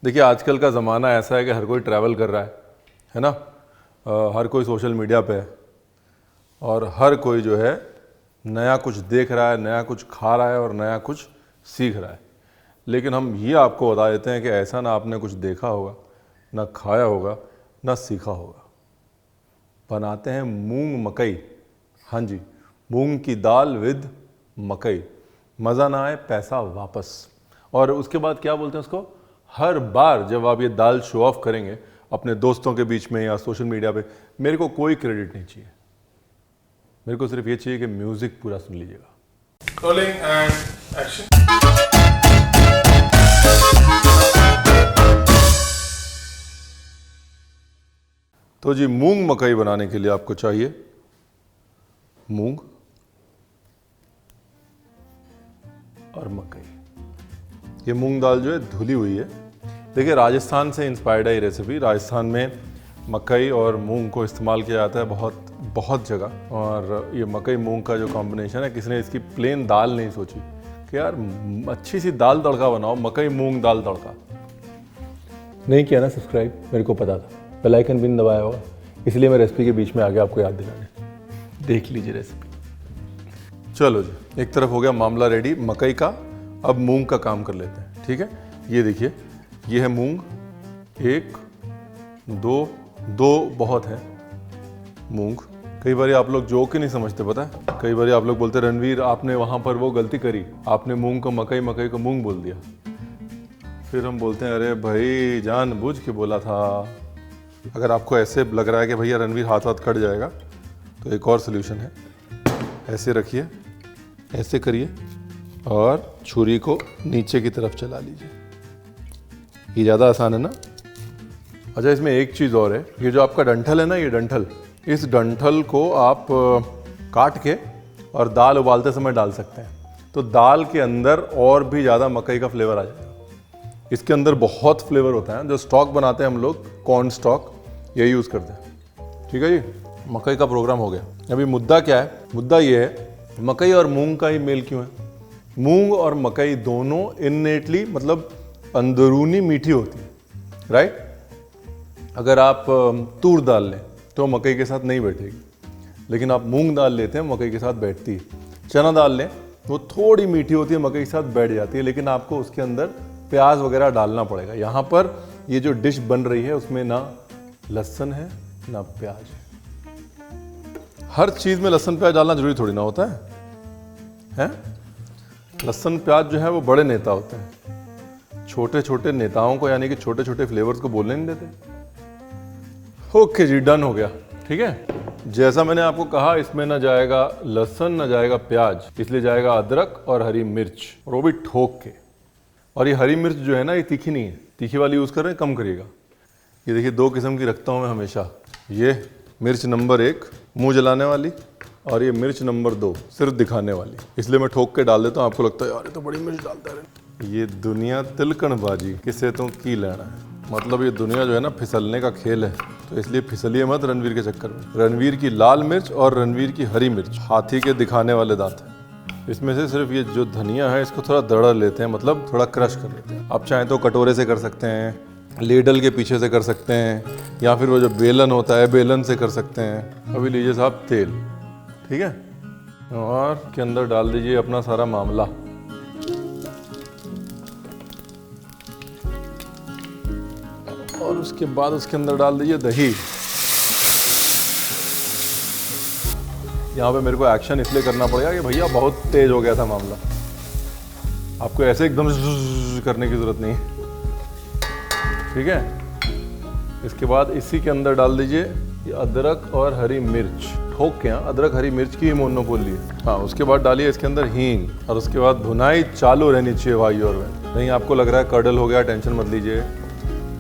देखिए आजकल का ज़माना ऐसा है कि हर कोई ट्रैवल कर रहा है ना। हर कोई सोशल मीडिया पे है और हर कोई जो है नया कुछ देख रहा है, नया कुछ खा रहा है और नया कुछ सीख रहा है। लेकिन हम ये आपको बता देते हैं कि ऐसा ना आपने कुछ देखा होगा, ना खाया होगा, ना सीखा होगा। बनाते हैं मूंग मकई। हाँ जी, मूंग की दाल विद मकई। मज़ा ना आए पैसा वापस। और उसके बाद क्या बोलते हैं उसको, हर बार जब आप ये दाल शो ऑफ करेंगे अपने दोस्तों के बीच में या सोशल मीडिया पे, मेरे को कोई क्रेडिट नहीं चाहिए, मेरे को सिर्फ ये चाहिए कि म्यूजिक पूरा सुन लीजिएगा। Rolling and action. तो जी मूंग मकई बनाने के लिए आपको चाहिए मूंग और मकई। ये मूंग दाल जो है धुली हुई है। देखिए राजस्थान से इंस्पायर्ड है ये रेसिपी। राजस्थान में मकई और मूंग को इस्तेमाल किया जाता है बहुत जगह। और ये मकई मूंग का जो कॉम्बिनेशन है, किसी ने इसकी प्लेन दाल नहीं सोची कि यार अच्छी सी दाल तड़का बनाओ, मकई मूंग दाल तड़का। नहीं किया ना सब्सक्राइब, मेरे को पता था, बेल आइकन भी नहीं दबाया होगा, इसलिए मैं रेसिपी के बीच में आ गया आपको याद दिलाने। देख लीजिए रेसिपी। चलो जी, एक तरफ हो गया मामला रेडी मकई का। अब मूंग का काम कर लेते हैं, ठीक है। ये देखिए, ये है मूंग, एक दो बहुत है मूंग। कई बार आप लोग जोक ही नहीं समझते, पता है। कई बार आप लोग बोलते रणवीर आपने वहाँ पर वो गलती करी, आपने मूंग को मकई, मकई को मूंग बोल दिया। फिर हम बोलते हैं अरे भाई जानबूझ के बोला था। अगर आपको ऐसे लग रहा है कि भैया रणवीर हाथ कट जाएगा, तो एक और सोल्यूशन है। ऐसे रखिए, ऐसे करिए और छुरी को नीचे की तरफ चला लीजिए। ये ज़्यादा आसान है ना। अच्छा, इसमें एक चीज़ और है, ये जो आपका डंठल है ना, ये डंठल, इस डंठल को आप काट के और दाल उबालते समय डाल सकते हैं, तो दाल के अंदर और भी ज़्यादा मकई का फ्लेवर आ जाएगा। इसके अंदर बहुत फ्लेवर होता है। जो स्टॉक बनाते हैं हम लोग, कॉर्न स्टॉक, ये यूज़ करते हैं। ठीक है जी, मकई का प्रोग्राम हो गया। अभी मुद्दा क्या है? मुद्दा ये है मकई और मूंग का ही मेल क्यों है। मूंग और मकई दोनों इननेटली, मतलब अंदरूनी मीठी होती है, राइट। अगर आप तूर दाल लें तो मकई के साथ नहीं बैठेगी, लेकिन आप मूंग दाल लेते हैं मकई के साथ बैठती है। चना दाल लें, वो थोड़ी मीठी होती है, मकई के साथ बैठ जाती है, लेकिन आपको उसके अंदर प्याज वगैरह डालना पड़ेगा। यहाँ पर ये जो डिश बन रही है उसमें ना लहसुन है ना प्याज है। हर चीज़ में लहसुन प्याज डालना जरूरी थोड़ी ना होता है? लहसुन प्याज जो है वो बड़े नेता होते हैं, छोटे छोटे नेताओं को, यानी कि छोटे छोटे फ्लेवर्स को बोलने नहीं देते। ओके जी, डन हो गया। ठीक है, जैसा मैंने आपको कहा, इसमें ना जाएगा लहसुन ना जाएगा प्याज, इसलिए जाएगा अदरक और हरी मिर्च, और वो भी ठोक के। और ये हरी मिर्च जो है ना, ये तीखी नहीं है, तीखी वाली यूज़ कर रहे हैं, कम करिएगा। ये देखिए, दो किस्म की रखता हूँ मैं हमेशा। ये मिर्च नंबर 1 मुंह जलाने वाली, और ये मिर्च नंबर 2 सिर्फ दिखाने वाली, इसलिए मैं ठोक के डाल देता हूँ। आपको लगता है यार ये तो बड़ी मिर्च डालता है। ये दुनिया तिलकणबाजी किसे तो की लेना है, मतलब ये दुनिया जो है ना फिसलने का खेल है, तो इसलिए फिसलिए मत रणवीर के चक्कर में। रणवीर की लाल मिर्च और रणवीर की हरी मिर्च हाथी के दिखाने वाले दांत हैं। इसमें से सिर्फ ये जो धनिया है इसको थोड़ा दड़ा लेते हैं, मतलब थोड़ा क्रश कर लेते हैं। आप चाहें तो कटोरे से कर सकते हैं, लेडल के पीछे से कर सकते हैं, या फिर वो जो बेलन होता है बेलन से कर सकते हैं। अभी लीजिए साहब तेल, ठीक है, और के अंदर डाल दीजिए अपना सारा मामला। और उसके बाद उसके अंदर डाल दीजिए दही। यहाँ पे मेरे को एक्शन इसलिए करना पड़ेगा कि भैया बहुत तेज हो गया था मामला। आपको ऐसे एकदम करने की जरूरत नहीं है, ठीक है। इसके बाद इसी के अंदर डाल दीजिए अदरक और हरी मिर्च, ठोक के। अदरक हरी मिर्च की मोनोपोली है। हाँ, उसके बाद डालिए इसके अंदर हींग, और उसके बाद भुनाई चालू रहनी चाहिए भाई। और नहीं आपको लग रहा है कर्डल हो गया, टेंशन मत लीजिए,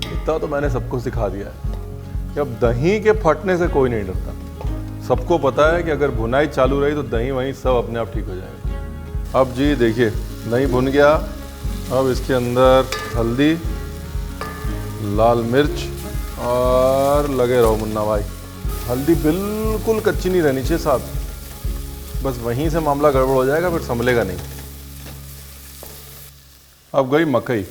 इतना तो मैंने सबको सिखा दिया है कि अब दही के फटने से कोई नहीं डरता। सबको पता है कि अगर भुनाई चालू रही तो दही वहीं सब अपने आप ठीक हो जाएगा। अब जी देखिए, दही भुन गया। अब इसके अंदर हल्दी, लाल मिर्च, और लगे रहो मुन्ना भाई। हल्दी बिल्कुल कच्ची नहीं रहनी चाहिए साहब, बस वहीं से मामला गड़बड़ हो जाएगा, फिर संभलेगा नहीं। अब गई मकई।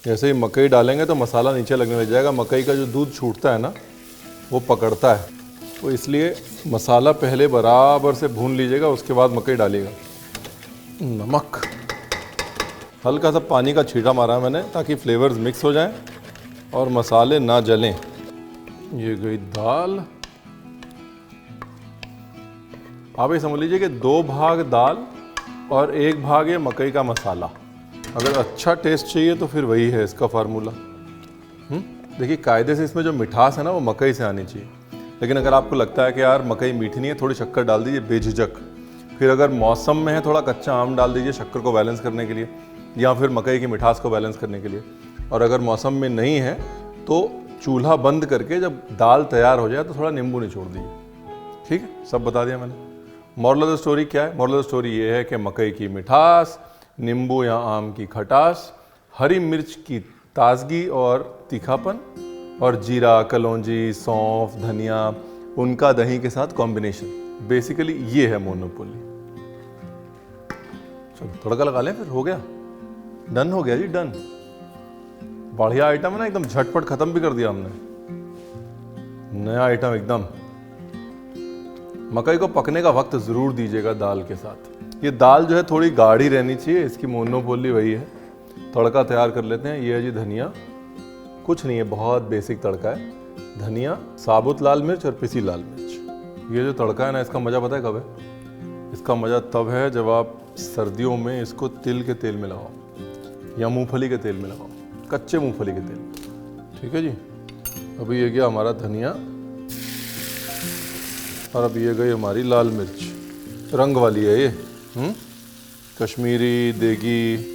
जैसे ही मकई डालेंगे तो मसाला नीचे लगने लग जाएगा। मकई का जो दूध छूटता है ना वो पकड़ता है, तो इसलिए मसाला पहले बराबर से भून लीजिएगा, उसके बाद मकई डालिएगा। नमक, हल्का सा पानी का छींटा मारा है मैंने ताकि फ्लेवर्स मिक्स हो जाएं और मसाले ना जलें। ये गई दाल। आप ये समझ लीजिए कि 2 भाग दाल और 1 भाग ये मकई का मसाला। अगर अच्छा टेस्ट चाहिए तो फिर वही है इसका फार्मूला। देखिए कायदे से इसमें जो मिठास है ना वो मकई से आनी चाहिए, लेकिन अगर आपको लगता है कि यार मकई मीठी नहीं है, थोड़ी शक्कर डाल दीजिए बेझिझक। फिर अगर मौसम में है थोड़ा कच्चा आम डाल दीजिए शक्कर को बैलेंस करने के लिए, या फिर मकई की मिठास को बैलेंस करने के लिए। और अगर मौसम में नहीं है तो चूल्हा बंद करके जब दाल तैयार हो जाए तो थोड़ा नींबू निचोड़ दीजिए। ठीक है, सब बता दिया मैंने। मॉरल ऑफ द स्टोरी क्या है? मॉरल ऑफ द स्टोरी ये है कि मकई की मिठास, नींबू या आम की खटास, हरी मिर्च की ताजगी और तीखापन, और जीरा, कलौंजी, सौंफ, धनिया, उनका दही के साथ कॉम्बिनेशन, बेसिकली ये है मोनोपोली। चलो तड़का लगा लें, फिर हो गया, डन हो गया जी, डन। बढ़िया आइटम है ना, एकदम झटपट खत्म भी कर दिया हमने। नया आइटम एकदम। मकई को पकने का वक्त जरूर दीजिएगा दाल के साथ। ये दाल जो है थोड़ी गाढ़ी रहनी चाहिए, इसकी मोनोपोली वही है। तड़का तैयार कर लेते हैं। ये है जी धनिया, कुछ नहीं है, बहुत बेसिक तड़का है। धनिया, साबुत लाल मिर्च और पिसी लाल मिर्च। ये जो तड़का है ना, इसका मज़ा पता है कब है? इसका मज़ा तब है जब आप सर्दियों में इसको तिल के तेल में लगाओ या मूंगफली के तेल में लगाओ, कच्चे मूंगफली के तेल। ठीक है जी। अभी ये गया हमारा धनिया और अब ये गई हमारी लाल मिर्च। रंग वाली है ये, कश्मीरी, देगी,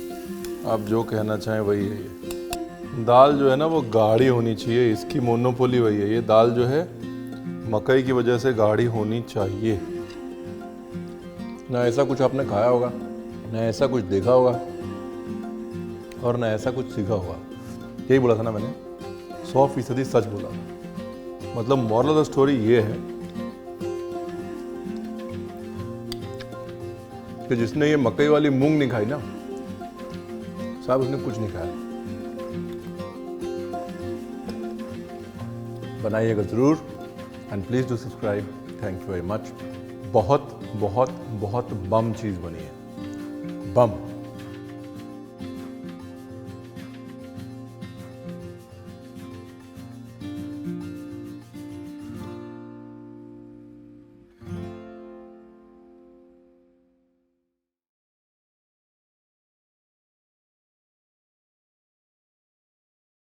आप जो कहना चाहें वही है ये। दाल जो है ना वो गाढ़ी होनी चाहिए, इसकी मोनोपोली वही है। ये दाल जो है मकई की वजह से गाढ़ी होनी चाहिए। ना ऐसा कुछ आपने खाया होगा, ना ऐसा कुछ देखा होगा, और ना ऐसा कुछ सीखा होगा। यही बोला था ना मैंने, 100% सच बोला। मतलब मॉरल ऑफ द स्टोरी ये है कि जिसने ये मकई वाली मूंग नहीं खाई ना साहब, उसने कुछ नहीं खाया। बनाइएगा जरूर, and please do subscribe. Thank you very much. बहुत बहुत बहुत बम चीज़ बनी है, बम।